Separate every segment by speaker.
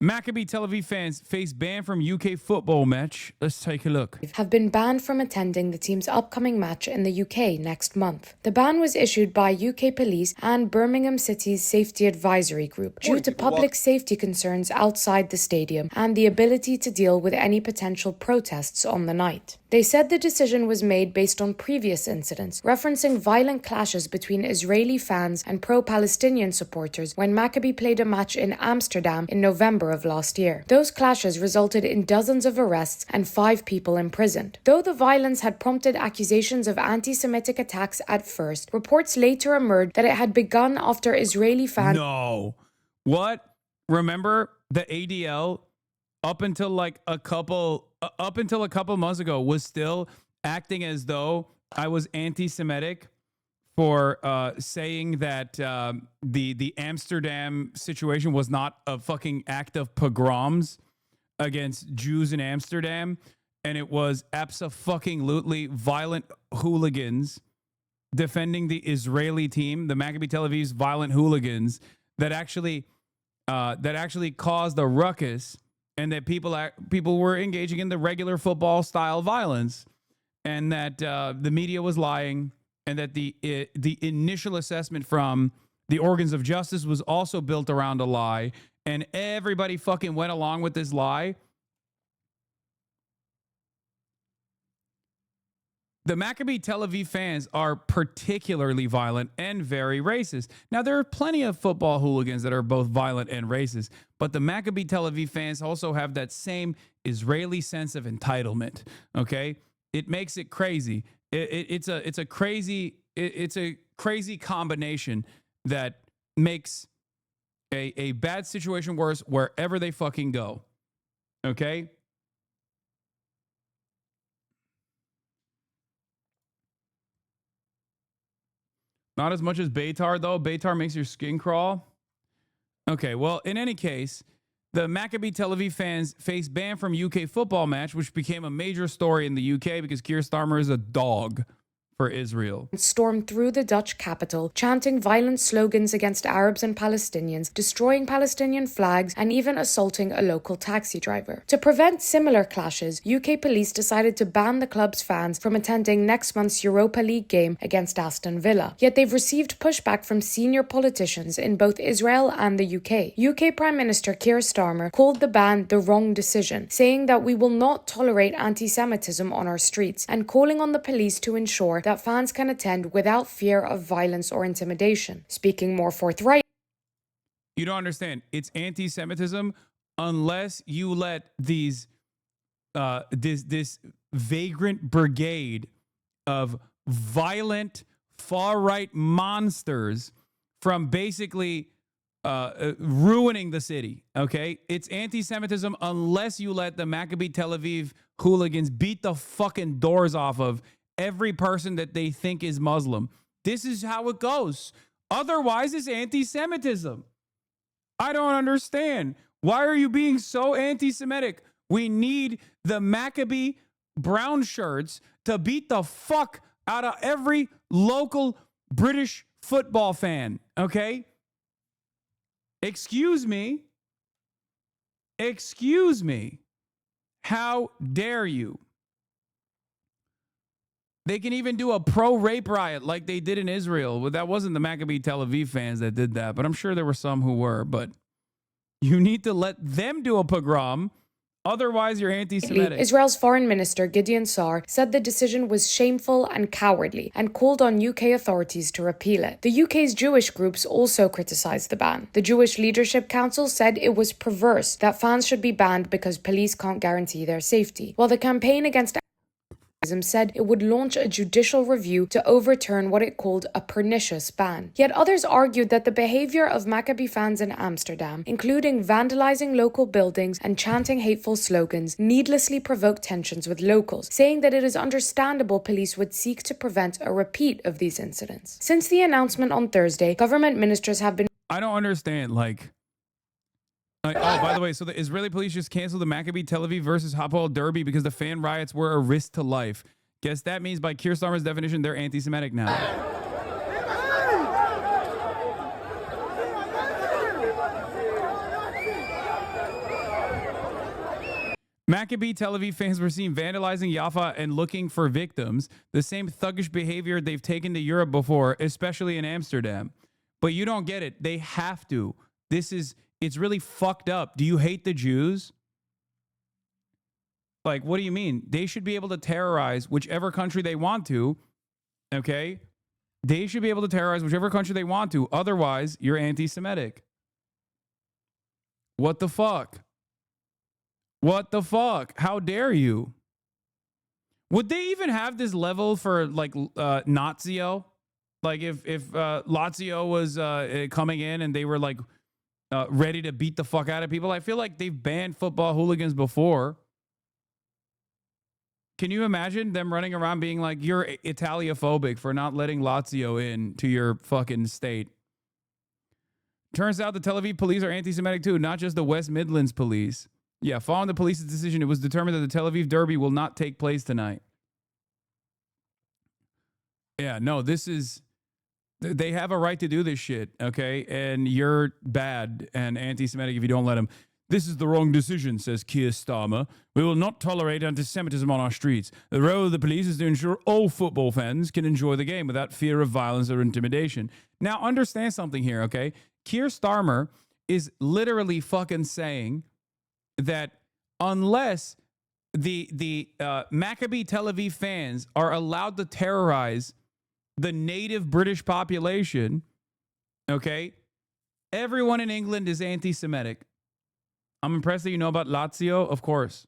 Speaker 1: Maccabi Tel Aviv fans face ban from UK football match. Let's take a look.
Speaker 2: Have been banned from attending the team's upcoming match in the UK next month. The ban was issued by UK police and Birmingham City's Safety Advisory Group due to public safety concerns outside the stadium and the ability to deal with any potential protests on the night. They said the decision was made based on previous incidents, referencing violent clashes between Israeli fans and pro-Palestinian supporters when Maccabi played a match in Amsterdam in November of last year. Those clashes resulted in dozens of arrests and 5 people imprisoned. Though the violence had prompted accusations of anti-Semitic attacks at first, reports later emerged that it had begun after Israeli fans...
Speaker 1: No. What? Remember the ADL up until a couple months ago was still acting as though I was anti-Semitic for saying that the Amsterdam situation was not a fucking act of pogroms against Jews in Amsterdam, and it was abso-fucking-lutely violent hooligans defending the Israeli team, the Maccabi Tel Aviv's violent hooligans that actually caused a ruckus, and that people were engaging in the regular football style violence, and that the media was lying, and that the initial assessment from the organs of justice was also built around a lie, and everybody fucking went along with this lie. The Maccabi Tel Aviv fans are particularly violent and very racist. Now, there are plenty of football hooligans that are both violent and racist, but the Maccabi Tel Aviv fans also have that same Israeli sense of entitlement, okay? It makes it crazy. It's a crazy combination that makes a bad situation worse wherever they fucking go, okay? Not as much as Beitar, though. Beitar makes your skin crawl. Okay, well, in any case, the Maccabi Tel Aviv fans face ban from UK football match, which became a major story in the UK because Keir Starmer is a dog for Israel.
Speaker 2: Stormed through the Dutch capital, chanting violent slogans against Arabs and Palestinians, destroying Palestinian flags, and even assaulting a local taxi driver. To prevent similar clashes, UK police decided to ban the club's fans from attending next month's Europa League game against Aston Villa. Yet they've received pushback from senior politicians in both Israel and the UK. UK Prime Minister Keir Starmer called the ban the wrong decision, saying that we will not tolerate anti-Semitism on our streets, and calling on the police to ensure that fans can attend without fear of violence or intimidation. Speaking more forthright,
Speaker 1: you don't understand. It's anti-Semitism unless you let these this vagrant brigade of violent far-right monsters from basically ruining the city, okay? It's anti-Semitism unless you let the Maccabi Tel Aviv hooligans beat the fucking doors off of every person that they think is Muslim. This is how it goes. Otherwise, it's anti-Semitism. I don't understand. Why are you being so anti-Semitic? We need the Maccabi brown shirts to beat the fuck out of every local British football fan, okay? Excuse me. Excuse me. How dare you? They can even do a pro-rape riot like they did in Israel. Well, that wasn't the Maccabi Tel Aviv fans that did that, but I'm sure there were some who were. But you need to let them do a pogrom. Otherwise, you're anti-Semitic.
Speaker 2: Israel's Foreign Minister Gideon Sa'ar said the decision was shameful and cowardly and called on UK authorities to repeal it. The UK's Jewish groups also criticized the ban. The Jewish Leadership Council said it was perverse that fans should be banned because police can't guarantee their safety, while the campaign against said it would launch a judicial review to overturn what it called a pernicious ban. Yet others argued that the behavior of Maccabi fans in Amsterdam, including vandalizing local buildings and chanting hateful slogans, needlessly provoked tensions with locals, saying that it is understandable police would seek to prevent a repeat of these incidents. Since the announcement on Thursday, government ministers have been...
Speaker 1: I don't understand, oh, by the way, so the Israeli police just canceled the Maccabi Tel Aviv versus Hapoel Derby because the fan riots were a risk to life. Guess that means by Keir Starmer's definition, they're anti-Semitic now. Maccabi Tel Aviv fans were seen vandalizing Jaffa and looking for victims. The same thuggish behavior they've taken to Europe before, especially in Amsterdam. But you don't get it. They have to. It's really fucked up. Do you hate the Jews? Like, what do you mean? They should be able to terrorize whichever country they want to. Okay? They should be able to terrorize whichever country they want to. Otherwise, you're anti-Semitic. What the fuck? What the fuck? How dare you? Would they even have this level for like Nazio? Like if Lazio was coming in and they were like ready to beat the fuck out of people? I feel like they've banned football hooligans before. Can you imagine them running around being like, you're Italiophobic for not letting Lazio in to your fucking state? Turns out the Tel Aviv police are anti-Semitic too, not just the West Midlands police. Yeah, following the police's decision, it was determined that the Tel Aviv Derby will not take place tonight. Yeah, no, they have a right to do this shit, okay? And you're bad and anti-Semitic if you don't let them. This is the wrong decision, says Keir Starmer. We will not tolerate anti-Semitism on our streets. The role of the police is to ensure all football fans can enjoy the game without fear of violence or intimidation. Now, understand something here, okay? Keir Starmer is literally fucking saying that unless the Maccabi Tel Aviv fans are allowed to terrorize the native British population, okay, everyone in England is anti-Semitic. I'm impressed that you know about Lazio, of course.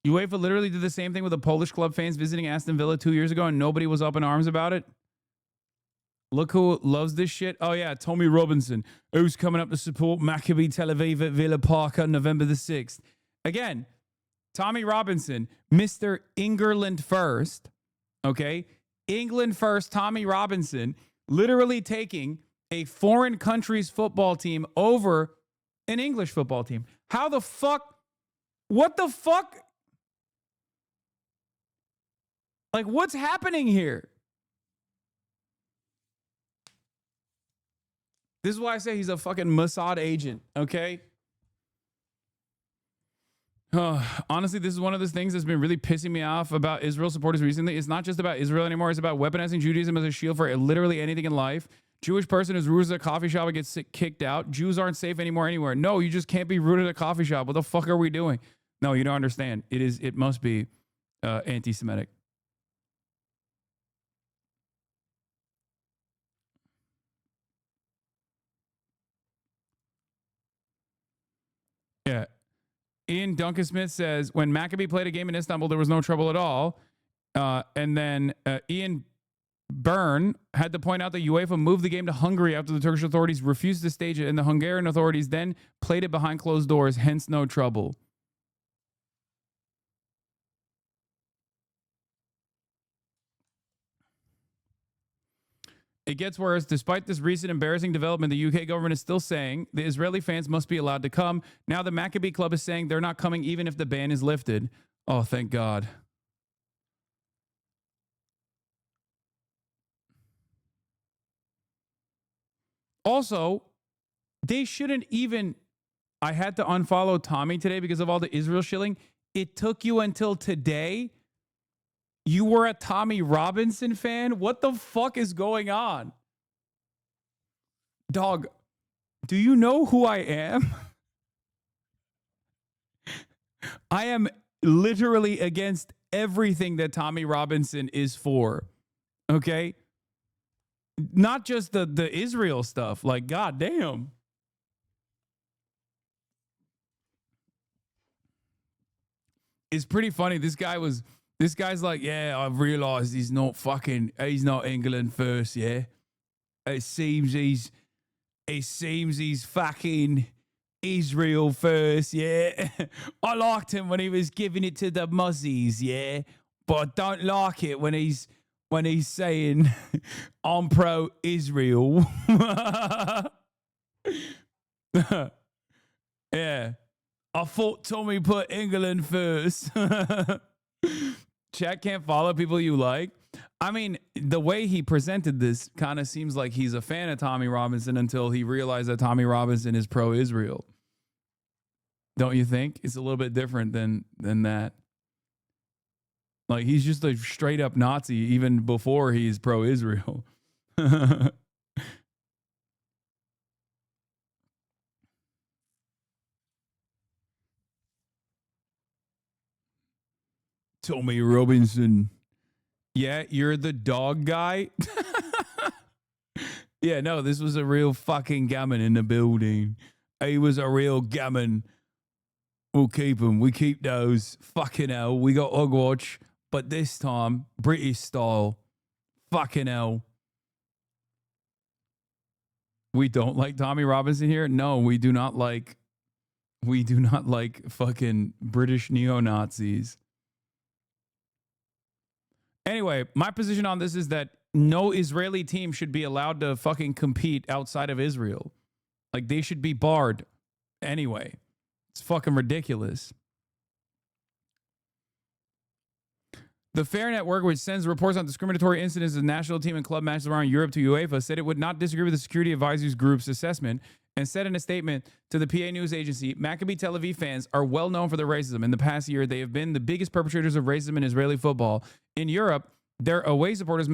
Speaker 1: UEFA literally did the same thing with the Polish club fans visiting Aston Villa 2 years ago and nobody was up in arms about it. Look who loves this shit. Oh, yeah, Tommy Robinson, who's coming up to support Maccabi Tel Aviv at Villa Park on November the 6th. Again, Tommy Robinson, Mr. England first, okay? England first, Tommy Robinson, literally taking a foreign country's football team over an English football team. How the fuck? What the fuck? Like, what's happening here? This is why I say he's a fucking Mossad agent, okay? Honestly, this is one of those things that's been really pissing me off about Israel supporters recently. It's not just about Israel anymore. It's about weaponizing Judaism as a shield for literally anything in life. Jewish person is rude at a coffee shop and gets kicked out. Jews aren't safe anymore anywhere. No, you just can't be rude at a coffee shop. What the fuck are we doing? No, you don't understand. It must be anti-Semitic. Yeah. Ian Duncan Smith says, when Maccabi played a game in Istanbul, there was no trouble at all. And then Ian Byrne had to point out that UEFA moved the game to Hungary after the Turkish authorities refused to stage it, and the Hungarian authorities then played it behind closed doors, hence no trouble. It gets worse. Despite this recent embarrassing development, the UK government is still saying the Israeli fans must be allowed to come. Now the Maccabi Club is saying they're not coming even if the ban is lifted. Oh, thank God. Also, they shouldn't even... I had to unfollow Tommy today because of all the Israel shilling. It took you until today? You were a Tommy Robinson fan? What the fuck is going on? Dog, do you know who I am? I am literally against everything that Tommy Robinson is for. Okay? Not just the Israel stuff. Like, goddamn. It's pretty funny. This guy's like, yeah, I've realized he's not England first, yeah. It seems he's fucking Israel first, yeah. I liked him when he was giving it to the muzzies, yeah. But I don't like it when he's saying I'm pro Israel. Yeah. I thought Tommy put England first. Chat can't follow people you like. I mean, the way he presented this kind of seems like he's a fan of Tommy Robinson until he realized that Tommy Robinson is pro-Israel. Don't you think? It's a little bit different than that. Like, he's just a straight up Nazi even before he's pro-Israel. Tommy Robinson. Yeah, you're the dog guy. Yeah, no, this was a real fucking gammon in the building. He was a real gammon. We'll keep him. We keep those. Fucking hell. We got Hogwatch, but this time, British style. Fucking hell. We don't like Tommy Robinson here? No, we do not like fucking British neo-Nazis. Anyway, my position on this is that no Israeli team should be allowed to fucking compete outside of Israel. Like, they should be barred anyway. It's fucking ridiculous. The Fair Network, which sends reports on discriminatory incidents of national team and club matches around Europe to UEFA, said it would not disagree with the Security Advisory Group's assessment and said in a statement to the PA news agency, Maccabi Tel Aviv fans are well known for their racism. In the past year, they have been the biggest perpetrators of racism in Israeli football. In Europe, their away supporters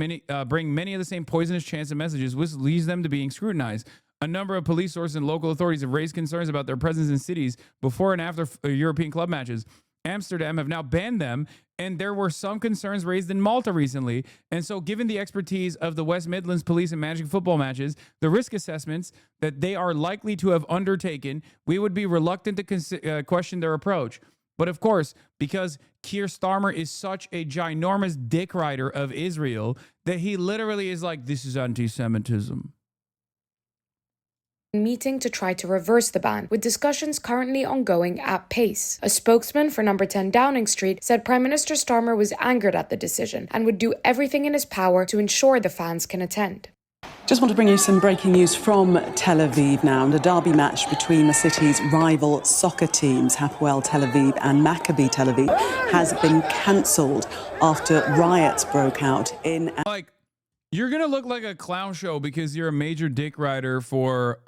Speaker 1: bring many of the same poisonous chants and messages, which leads them to being scrutinized. A number of police sources and local authorities have raised concerns about their presence in cities before and after European club matches. Amsterdam have now banned them, and there were some concerns raised in Malta recently. And so, given the expertise of the West Midlands police in managing football matches, the risk assessments that they are likely to have undertaken, we would be reluctant to question their approach. But of course, because Keir Starmer is such a ginormous dick rider of Israel, that he literally is like, this is anti-Semitism.
Speaker 2: Meeting to try to reverse the ban, with discussions currently ongoing at pace. A spokesman for number 10 Downing Street said Prime Minister Starmer was angered at the decision and would do everything in his power to ensure the fans can attend.
Speaker 3: Just want to bring you some breaking news from Tel Aviv now. And a derby match between the city's rival soccer teams, Hapoel Tel Aviv and Maccabi Tel Aviv, has been cancelled after riots broke out in...
Speaker 1: You're going to look like a clown show because you're a major dick rider for,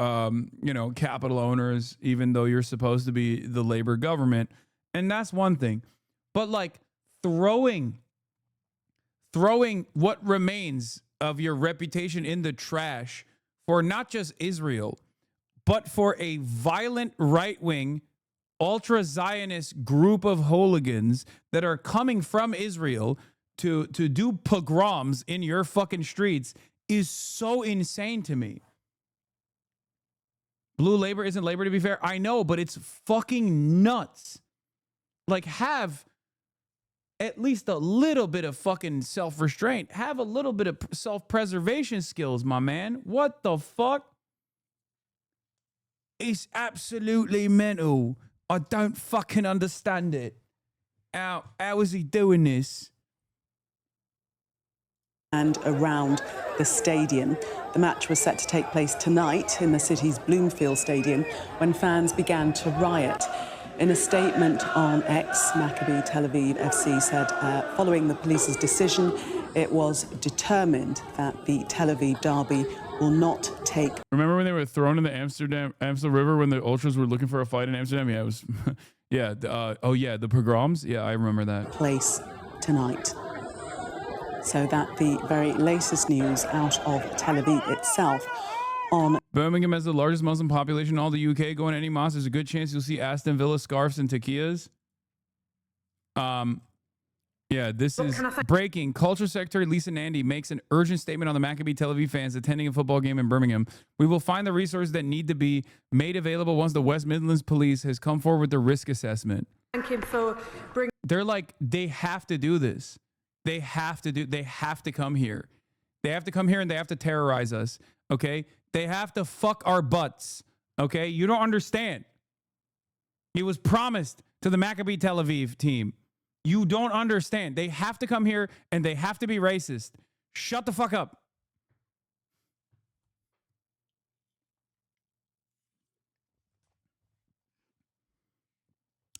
Speaker 1: capital owners, even though you're supposed to be the labor government. And that's one thing. But throwing what remains of your reputation in the trash for not just Israel, but for a violent right-wing, ultra-Zionist group of hooligans that are coming from Israel to do pogroms in your fucking streets is so insane to me. Blue labor isn't labor, to be fair. I know, but it's fucking nuts. Have at least a little bit of fucking self-restraint. Have a little bit of self-preservation skills, my man. What the fuck? It's absolutely mental. I don't fucking understand it. How is he doing this?
Speaker 3: And around the stadium. The match was set to take place tonight in the city's Bloomfield Stadium when fans began to riot. In a statement on X, Maccabi Tel Aviv FC said following the police's decision, it was determined that the Tel Aviv derby will not take...
Speaker 1: Remember when they were thrown in the Amsterdam River when the ultras were looking for a fight in Amsterdam? Yeah, it was... yeah. The pogroms? Yeah, I remember that.
Speaker 3: ...place tonight. So that the very latest news out of Tel Aviv itself on...
Speaker 1: Birmingham has the largest Muslim population in all the UK. Going to any mosque, there's a good chance you'll see Aston Villa scarves and taquillas. Yeah, this is breaking. Culture Secretary Lisa Nandy makes an urgent statement on the Maccabi Tel Aviv fans attending a football game in Birmingham. We will find the resources that need to be made available once the West Midlands Police has come forward with the risk assessment.
Speaker 4: Thank you for bringing...
Speaker 1: They're like, they have to do this. They have to come here. They have to come here and they have to terrorize us. Okay. They have to fuck our butts. Okay. You don't understand. It was promised to the Maccabi Tel Aviv team. You don't understand. They have to come here and they have to be racist. Shut the fuck up.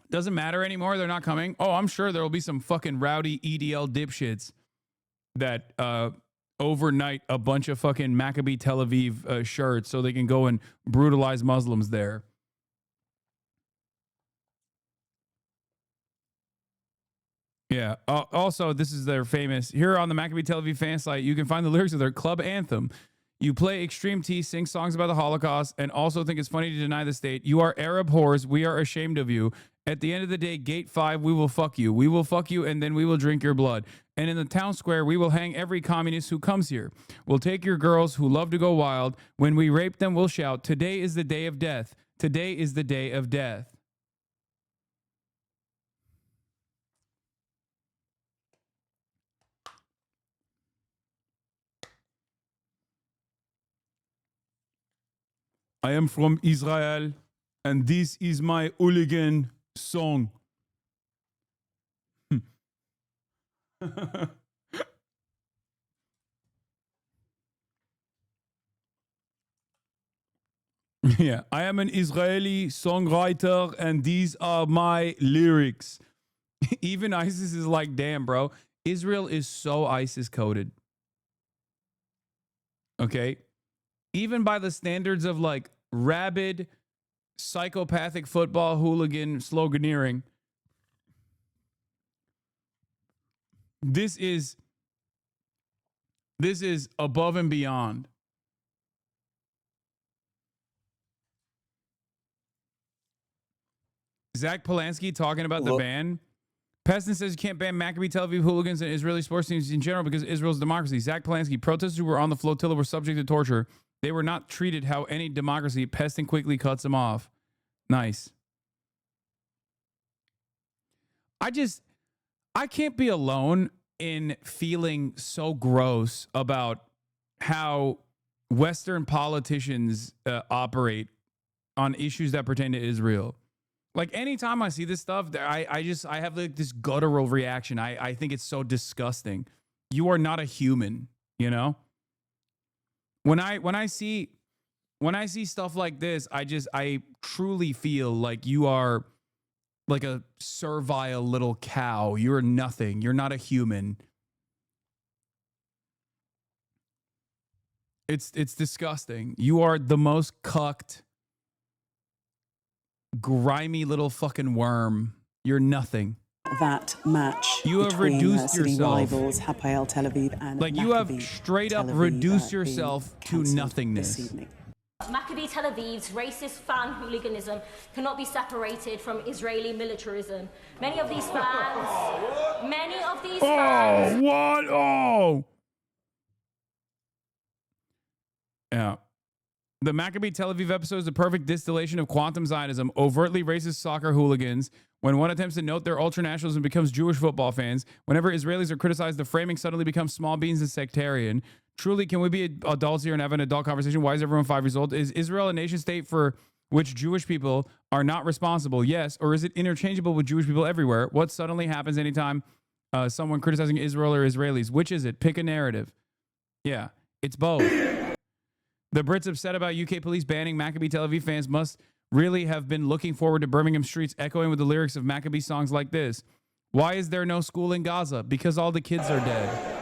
Speaker 1: Doesn't matter anymore. They're not coming. Oh, I'm sure there will be some fucking rowdy EDL dipshits that overnight a bunch of fucking Maccabi Tel Aviv shirts so they can go and brutalize Muslims there. Yeah. Also, this is their famous here on the Maccabi Tel Aviv fan site. You can find the lyrics of their club anthem. You play Extreme T, sing songs about the Holocaust, and also think it's funny to deny the state. You are Arab whores. We are ashamed of you. At the end of the day, Gate 5, we will fuck you. We will fuck you, and then we will drink your blood. And in the town square, we will hang every communist who comes here. We'll take your girls who love to go wild. When we rape them, we'll shout, today is the day of death. Today is the day of death. I am from Israel, and this is my hooligan song. Yeah, I am an Israeli songwriter, and these are my lyrics. Even ISIS is like, damn, bro. Israel is so ISIS coded. Okay? Even by the standards of like rabid, psychopathic football hooligan sloganeering, this is above and beyond. Zach Polanski talking about the ban. Peston says you can't ban Maccabi Tel Aviv hooligans and Israeli sports teams in general because Israel's democracy. Zach Polanski, protesters who were on the flotilla were subject to torture. They were not treated how any democracy. Peston quickly cuts them off. Nice. I can't be alone in feeling so gross about how Western politicians operate on issues that pertain to Israel. Like anytime I see this stuff, I have like this guttural reaction. I think it's so disgusting. You are not a human, you know? When I see stuff like this, I truly feel like you are like a servile little cow. You're nothing. You're not a human. It's disgusting. You are the most cucked, grimy little fucking worm. You're nothing.
Speaker 3: That match
Speaker 1: you have
Speaker 3: between
Speaker 1: reduced
Speaker 3: city
Speaker 1: yourself
Speaker 3: rivals Hapoel Tel Aviv and
Speaker 1: like you have straight up reduced yourself to nothingness.
Speaker 4: Maccabi Tel Aviv's racist fan hooliganism cannot be separated from Israeli militarism. Many of these fans.
Speaker 1: Oh, what? Oh. Yeah. The Maccabi Tel Aviv episode is the perfect distillation of quantum Zionism, overtly racist soccer hooligans. When one attempts to note their ultranationalism becomes Jewish football fans. Whenever Israelis are criticized, the framing suddenly becomes small beans and sectarian. Truly, can we be adults here and have an adult conversation? Why is everyone 5 years old? Is Israel a nation state for which Jewish people are not responsible? Yes. Or is it interchangeable with Jewish people everywhere? What suddenly happens anytime someone criticizing Israel or Israelis? Which is it? Pick a narrative. Yeah, it's both. The Brits upset about UK police banning Maccabi Tel Aviv fans must really have been looking forward to Birmingham streets echoing with the lyrics of Maccabi songs like this. Why is there no school in Gaza? Because all the kids are dead.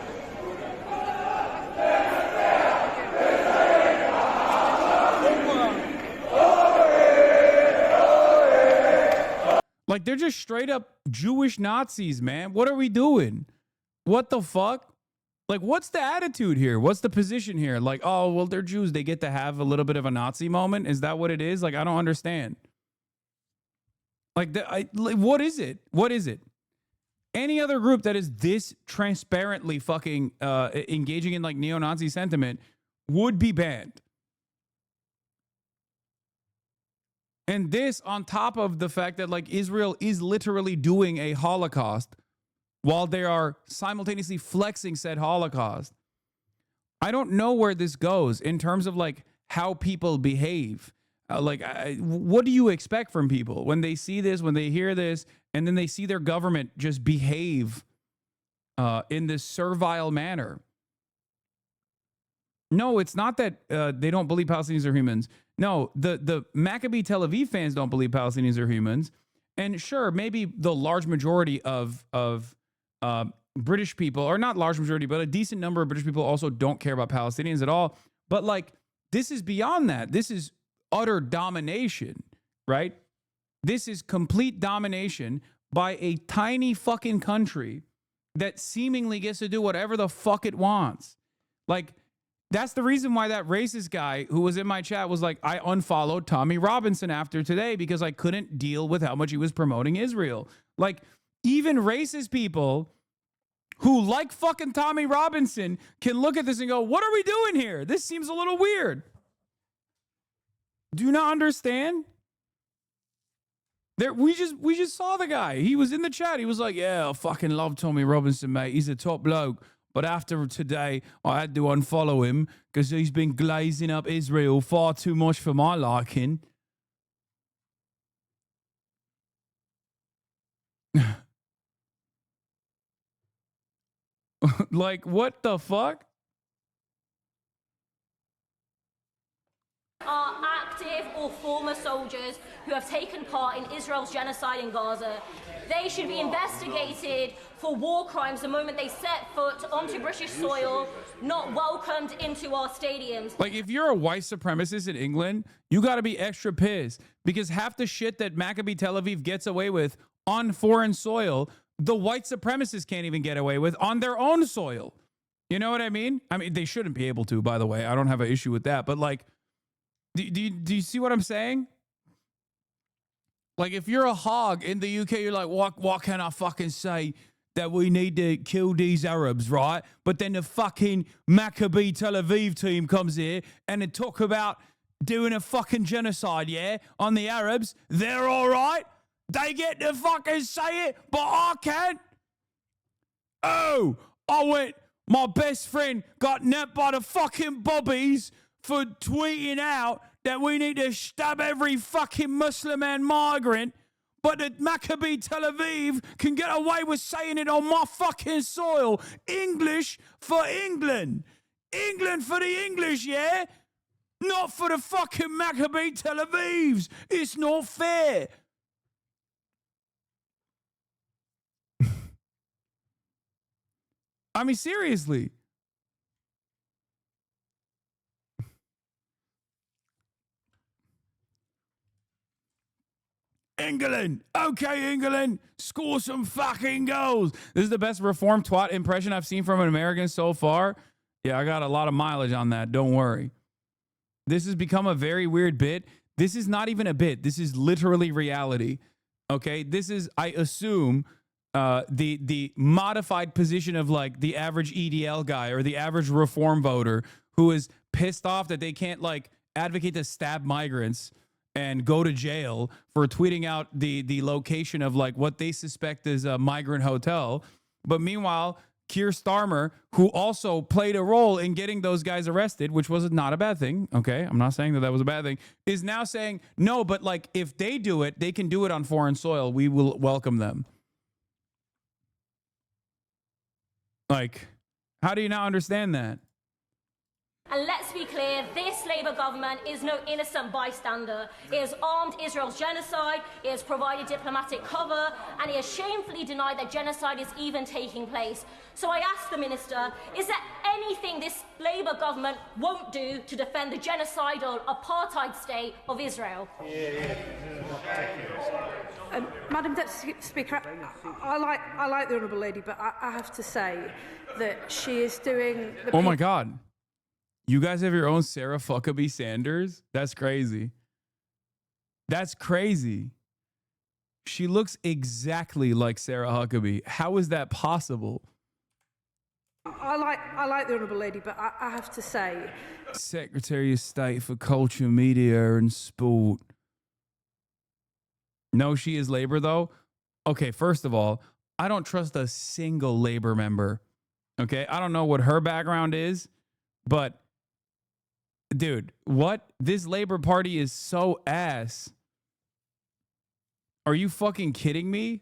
Speaker 1: Like, they're just straight up Jewish Nazis, man. What are we doing? What the fuck? Like, what's the attitude here? What's the position here? Like, oh, well, they're Jews. They get to have a little bit of a Nazi moment. Is that what it is? Like, I don't understand. Like, what is it? What is it? Any other group that is this transparently fucking engaging in like neo-Nazi sentiment would be banned. And this on top of the fact that like Israel is literally doing a Holocaust while they are simultaneously flexing said Holocaust. I don't know where this goes in terms of like how people behave. What do you expect from people when they see this, when they hear this, and then they see their government just behave in this servile manner? No, it's not that they don't believe Palestinians are humans. No, the Maccabi Tel Aviv fans don't believe Palestinians are humans. And sure, maybe the large majority of British people, or not large majority, but a decent number of British people also don't care about Palestinians at all. But like, this is beyond that. This is utter domination, right? This is complete domination by a tiny fucking country that seemingly gets to do whatever the fuck it wants. Like, that's the reason why that racist guy who was in my chat was like, I unfollowed Tommy Robinson after today because I couldn't deal with how much he was promoting Israel. Like, even racist people who like fucking Tommy Robinson can look at this and go, what are we doing here? This seems a little weird. Do you not understand? There, we just saw the guy. He was in the chat. He was like, yeah, I fucking love Tommy Robinson, mate. He's a top bloke. But after today, I had to unfollow him because he's been glazing up Israel far too much for my liking. Like, what the fuck?
Speaker 4: Are active or former soldiers who have taken part in Israel's genocide in Gaza. They should be investigated for war crimes the moment they set foot onto British soil, not welcomed into our stadiums.
Speaker 1: Like, if you're a white supremacist in England, you got to be extra pissed because half the shit that Maccabi Tel Aviv gets away with on foreign soil, the white supremacists can't even get away with on their own soil. You know what I mean? I mean, they shouldn't be able to, by the way. I don't have an issue with that. But like, do you see what I'm saying? Like, if you're a hog in the UK, you're like, what can I fucking say that we need to kill these Arabs, right? But then the fucking Maccabi Tel Aviv team comes here and they talk about doing a fucking genocide, yeah, on the Arabs. They're all right. They get to fucking say it, but I can't. Oh, my best friend got napped by the fucking bobbies for tweeting out that we need to stab every fucking Muslim and migrant, but the Maccabi Tel Aviv can get away with saying it on my fucking soil. English for England. England for the English, yeah? Not for the fucking Maccabi Tel Avivs. It's not fair. I mean, seriously. England. Okay, England. Score some fucking goals. This is the best reform twat impression I've seen from an American so far. Yeah, I got a lot of mileage on that. Don't worry. This has become a very weird bit. This is not even a bit. This is literally reality. Okay? This is, I assume, the modified position of like the average EDL guy or the average reform voter who is pissed off that they can't like advocate to stab migrants and go to jail for tweeting out the location of like what they suspect is a migrant hotel. But meanwhile, Keir Starmer, who also played a role in getting those guys arrested, which was not a bad thing. Okay, I'm not saying that was a bad thing, is now saying, no, but like if they do it, they can do it on foreign soil. We will welcome them. Like, how do you not understand that?
Speaker 4: And let's be clear, this Labour government is no innocent bystander. It has armed Israel's genocide, it has provided diplomatic cover, and it has shamefully denied that genocide is even taking place. So I ask the Minister, is there anything this Labour government won't do to defend the genocidal apartheid state of Israel?
Speaker 5: Madam Deputy Speaker, I like the Honourable Lady, but I have to say that she is doing...
Speaker 1: Oh my God. You guys have your own Sarah Huckabee Sanders? That's crazy. That's crazy. She looks exactly like Sarah Huckabee. How is that possible?
Speaker 5: I like the Honourable Lady, but I have to say...
Speaker 1: Secretary of State for Culture, Media and Sport. No, she is Labour, though. Okay, first of all, I don't trust a single Labour member. Okay, I don't know what her background is, but... Dude, what? This Labour Party is so ass. Are you fucking kidding me?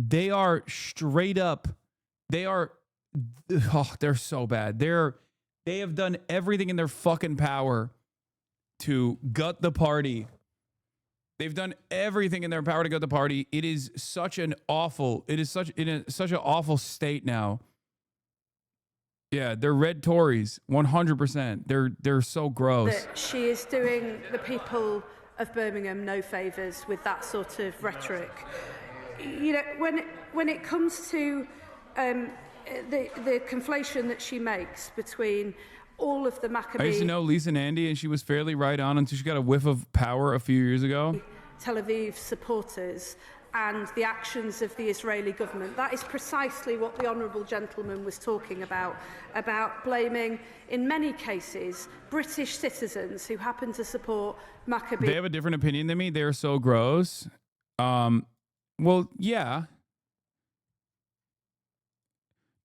Speaker 1: They are straight up. They're so bad. They have done everything in their fucking power to gut the party They've done everything in their power to get the party. It is such an awful, such an awful state now. Yeah, they're red Tories, 100%. They're so gross.
Speaker 5: That she is doing the people of Birmingham no favours with that sort of rhetoric. You know, when it comes to the conflation that she makes between all of the Maccabi
Speaker 1: I used to know Lisa Nandy, and she was fairly right on until she got a whiff of power a few years ago.
Speaker 5: Tel Aviv supporters and the actions of the Israeli government. That is precisely what the honourable gentleman was talking about blaming, in many cases, British citizens who happen to support Maccabi.
Speaker 1: They have a different opinion than me. They're so gross. Well, yeah.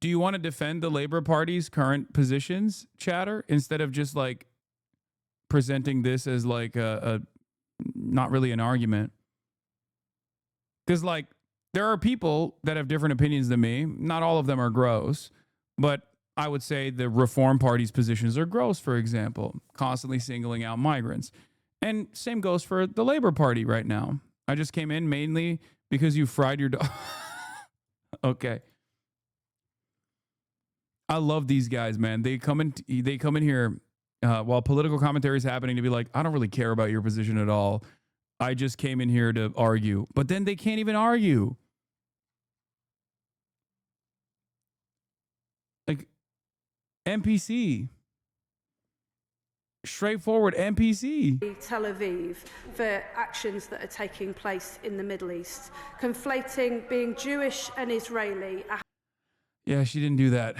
Speaker 1: Do you want to defend the Labour Party's current positions, chatter, instead of just like presenting this as like a not really an argument? Because like there are people that have different opinions than me. Not all of them are gross, but I would say the Reform Party's positions are gross, for example, constantly singling out migrants. And same goes for the Labour Party right now. I just came in mainly because you fried your dog. Okay. I love these guys, man. They come in here while political commentary is happening to be like, I don't really care about your position at all. I just came in here to argue. But then they can't even argue. Like NPC. Straightforward NPC.
Speaker 5: Tel Aviv for actions that are taking place in the Middle East, conflating being Jewish and Israeli.
Speaker 1: Yeah, she didn't do that.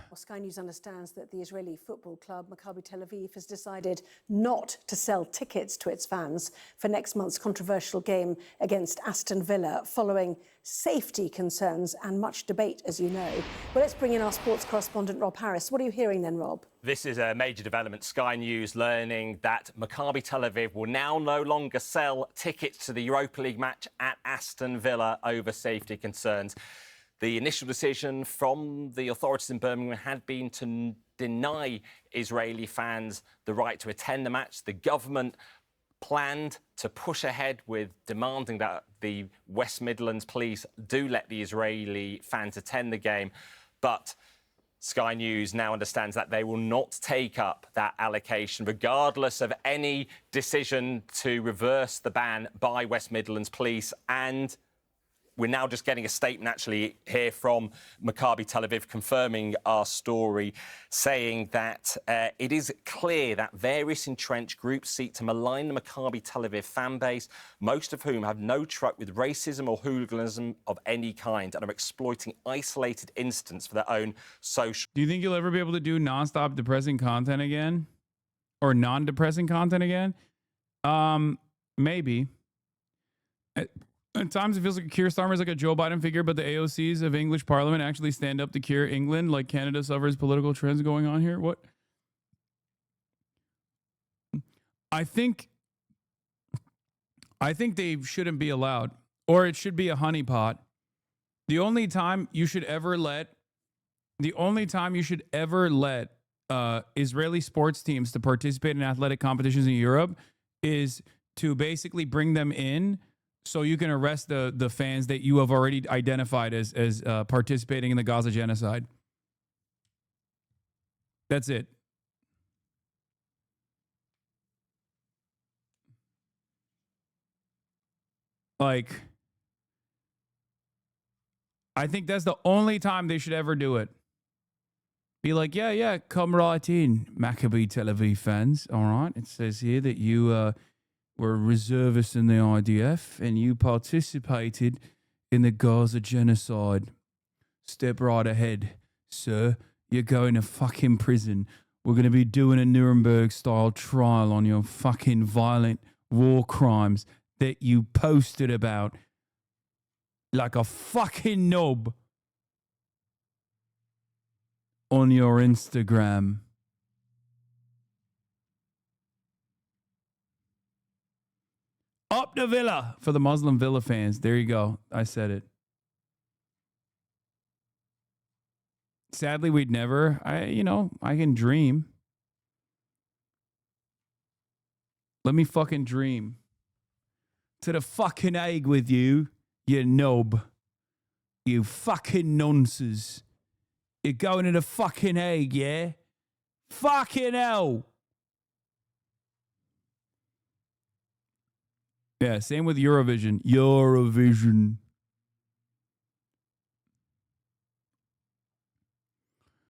Speaker 6: Well, Sky News understands that the Israeli football club Maccabi Tel Aviv has decided not to sell tickets to its fans for next month's controversial game against Aston Villa, following safety concerns and much debate, as you know. Well, let's bring in our sports correspondent, Rob Harris. What are you hearing then, Rob?
Speaker 7: This is a major development. Sky News learning that Maccabi Tel Aviv will now no longer sell tickets to the Europa League match at Aston Villa over safety concerns. The initial decision from the authorities in Birmingham had been to deny Israeli fans the right to attend the match. The government planned to push ahead with demanding that the West Midlands police do let the Israeli fans attend the game. But Sky News now understands that they will not take up that allocation, regardless of any decision to reverse the ban by West Midlands police. And we're now just getting a statement actually here from Maccabi Tel Aviv confirming our story, saying that it is clear that various entrenched groups seek to malign the Maccabi Tel Aviv fan base, most of whom have no truck with racism or hooliganism of any kind and are exploiting isolated incidents for their own social.
Speaker 1: Do you think you'll ever be able to do nonstop depressing content again? Or non-depressing content again? Maybe. At times it feels like Keir Starmer is like a Joe Biden figure, but the AOCs of English Parliament actually stand up to cure England, like Canada suffers political trends going on here. What? I think they shouldn't be allowed, or it should be a honeypot. The only time you should ever let Israeli sports teams to participate in athletic competitions in Europe is to basically bring them in so you can arrest the fans that you have already identified as participating in the Gaza genocide. That's it. Like, I think that's the only time they should ever do it. Be like, yeah, come right in, Maccabi Tel Aviv fans. All right, it says here that you were a reservist in the IDF and you participated in the Gaza genocide. Step right ahead, sir. You're going to fucking prison. We're going to be doing a Nuremberg-style trial on your fucking violent war crimes that you posted about like a fucking knob on your Instagram. Up the Villa for the Muslim Villa fans. There you go. I said it. Sadly, we'd never. I can dream. Let me fucking dream. to the fucking Hague with you, you knob. You fucking nonsense. You're going to the fucking Hague, yeah? Fucking hell. Yeah, same with Eurovision. Eurovision.